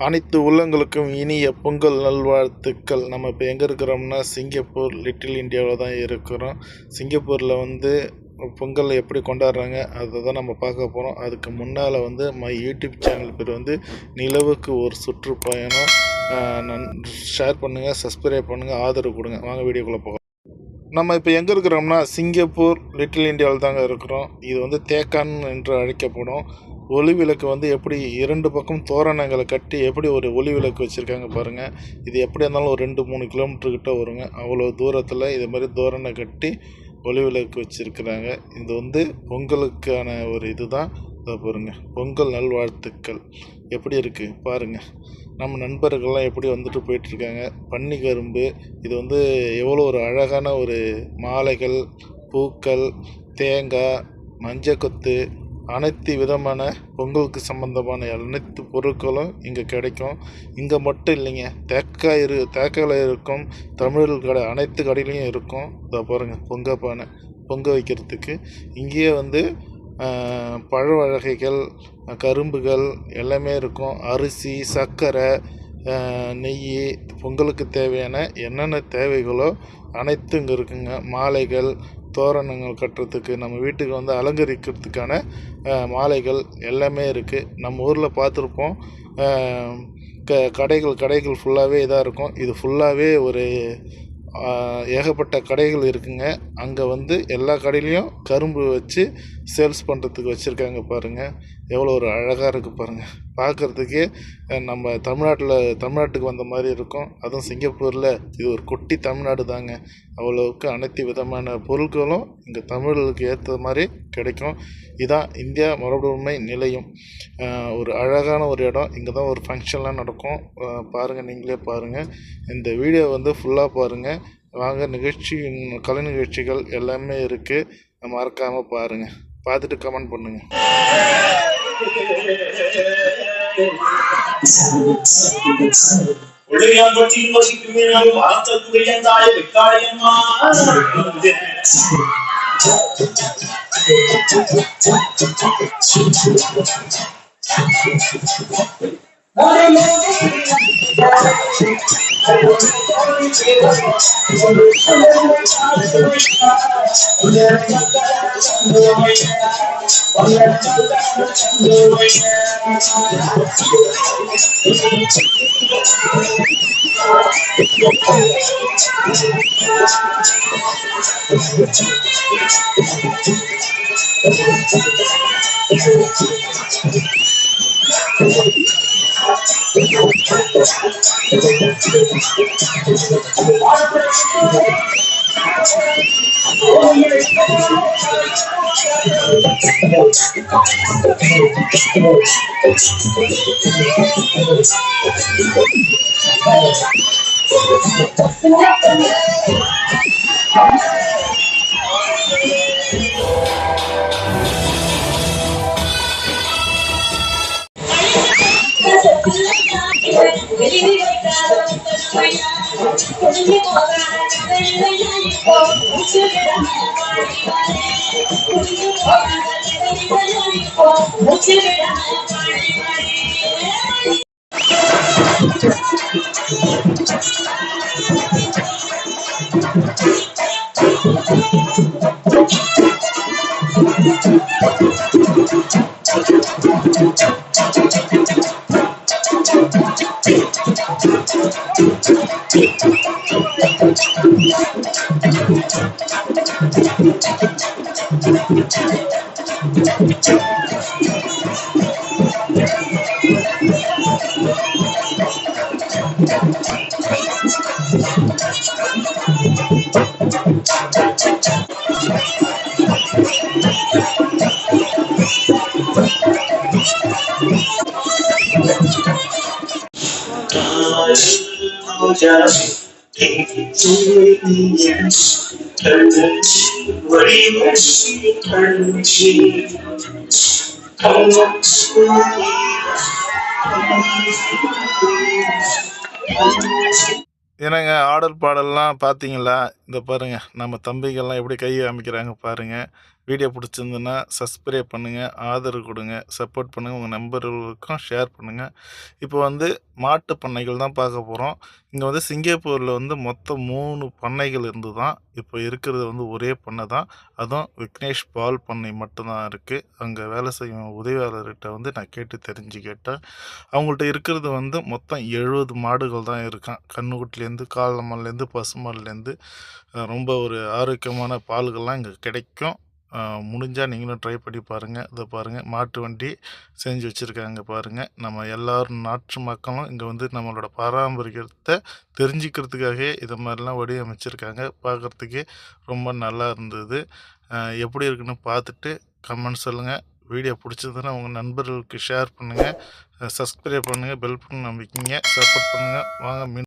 அனைத்து உள்ளங்களுக்கும் இனிய பொங்கல் நல்வாழ்த்துக்கள். நம்ம இப்போ எங்கே இருக்கிறோம்னா சிங்கப்பூர் லிட்டில் இந்தியாவில் தான் இருக்கிறோம். சிங்கப்பூரில் பொங்கல் எப்படி கொண்டாடுறாங்க அதை தான் நம்ம பார்க்க போகிறோம். அதுக்கு முன்னால் யூடியூப் சேனல் பேர் நிலவுக்கு ஒரு சுற்றுப்பயணம். ஷேர் பண்ணுங்கள், சப்ஸ்கிரைப் பண்ணுங்கள், ஆதரவு கொடுங்க. வாங்க வீடியோக்குள்ளே போகலாம். நம்ம இப்போ எங்கே இருக்கிறோம்னா சிங்கப்பூர் லிட்டில் இந்தியாவில் தாங்க இருக்கிறோம். இது தேக்கான் என்று அழைக்கப்படும். ஒளி விளக்கு எப்படி 2 பக்கம் தோரணங்களை கட்டி எப்படி ஒரு ஒளி விளக்கு வச்சுருக்காங்க பாருங்கள். இது எப்படி இருந்தாலும் ஒரு 2-3 கிலோமீட்டர்கிட்ட வருங்க. அவ்வளோ தூரத்தில் இது மாதிரி தோரணை கட்டி ஒளி விளக்கு வச்சுருக்குறாங்க. இது பொங்கலுக்கான ஒரு இது தான். இதை பாருங்கள், பொங்கல் நல்வாழ்த்துக்கள் எப்படி இருக்குது பாருங்கள். நம்ம நண்பர்கள்லாம் எப்படி போயிட்டுருக்காங்க. பன்னி கரும்பு இது எவ்வளோ ஒரு அழகான ஒரு மாலைகள், பூக்கள், தேங்காய், மஞ்சக்கொத்து, அனைத்து விதமான பொங்கலுக்கு சம்மந்தமான அனைத்து பொருட்களும் இங்கே கிடைக்கும். இங்கே மட்டும் இல்லைங்க, தேக்காயில் இருக்கும், தமிழ் கடை அனைத்து கடையிலையும் இருக்கும். இதை பாருங்கள், பானை பொங்க வைக்கிறதுக்கு. இங்கேயே பழ வகைகள், கரும்புகள் எல்லாமே இருக்கும். அரிசி, சர்க்கரை, நெய், பொங்கலுக்கு தேவையான என்னென்ன தேவைகளோ அனைத்தும் இங்கே இருக்குங்க. மாலைகள், தோரணங்கள் கட்டுறதுக்கு, நம்ம வீட்டுக்கு அலங்கரிக்கிறதுக்கான மாலைகள் எல்லாமே இருக்குது. நம்ம ஊரில் பார்த்துருப்போம், கடைகள் ஃபுல்லாகவே இதாக இருக்கும். இது ஃபுல்லாகவே ஒரு ஏகப்பட்ட கடைகள் இருக்குங்க. அங்கே எல்லா கடையிலையும் கரும்பு வச்சு சேல்ஸ் பண்ணுறதுக்கு வச்சுருக்காங்க பாருங்கள். எவ்வளோ ஒரு அழகாக இருக்குது பாருங்கள். பார்க்குறதுக்கே நம்ம தமிழ்நாட்டுக்கு வந்த மாதிரி இருக்கும். அதுவும் சிங்கப்பூரில் இது ஒரு குட்டி தமிழ்நாடு தாங்க. அவ்வளோவுக்கு அனைத்து விதமான பொருட்களும் இங்கே தமிழுக்கு ஏற்ற மாதிரி கிடைக்கும். இதான் இந்தியா மரபுரிமை நிலையம். ஒரு அழகான ஒரு இடம். இங்கே தான் ஒரு ஃபங்க்ஷன்லாம் நடக்கும். பாருங்கள், நீங்களே பாருங்கள். இந்த வீடியோ ஃபுல்லாக பாருங்கள். வாங்க, கலை நிகழ்ச்சிகள் எல்லாமே இருக்குது. மறக்காமல் பாருங்கள். பார்த்துட்டு கமெண்ட் பண்ணுங்கள். என்னங்க, ஆடல் பாடல்லாம் பார்த்தீங்களா? இந்த பாருங்கள், நம்ம தம்பிகள்லாம் எப்படி கை அமைக்கிறாங்க பாருங்கள். வீடியோ பிடிச்சிருந்துன்னா சப்ஸ்கிரைப் பண்ணுங்கள், ஆதரவு கொடுங்க, சப்போர்ட் பண்ணுங்கள், உங்கள் நண்பர்களுக்கும் ஷேர் பண்ணுங்கள். இப்போ வந்து மாட்டு பண்ணைகள் தான் பார்க்க போகிறோம். இங்கே வந்து சிங்கப்பூரில் வந்து மொத்தம் 3 பண்ணைகள் இருந்து தான் இப்போ இருக்கிறது வந்து ஒரே பண்ணை தான். அதுவும் விக்னேஷ் பால் பண்ணை மட்டும்தான் இருக்குது. அங்கே வேலை செய்யும் உதவியாளர்கிட்ட வந்து நான் கேட்டு தெரிஞ்சுக்கிட்டேன். அவங்கள்ட்ட இருக்கிறது வந்து மொத்தம் 70 மாடுகள் தான் இருக்கான். கன்றுக்குட்டிலேருந்து காளமாடுலேருந்து பசுமாடுலேருந்து ரொம்ப ஒரு ஆரோக்கியமான பால்கள்லாம் இங்கே கிடைக்கும். முடிஞ்சால் நீங்களும் ட்ரை பண்ணி பாருங்கள். இதை பாருங்கள், மாட்டு வண்டி செஞ்சு வச்சுருக்காங்க பாருங்கள். நம்ம எல்லோரும் நாட்டு மக்களும் இங்கே வந்து நம்மளோட பாரம்பரியத்தை தெரிஞ்சுக்கிறதுக்காகவே இதை மாதிரிலாம் வடிவமைச்சிருக்காங்க. பார்க்குறதுக்கே ரொம்ப நல்லா இருந்தது. எப்படி இருக்குன்னு பார்த்துட்டு கமெண்ட் சொல்லுங்கள். வீடியோ பிடிச்சதுன்னா உங்கள் நண்பர்களுக்கு ஷேர் பண்ணுங்கள், சப்ஸ்கிரைப் பண்ணுங்கள், பெல் பட்டன் அமைக்கிங்க, சப்போர்ட் பண்ணுங்கள். வாங்க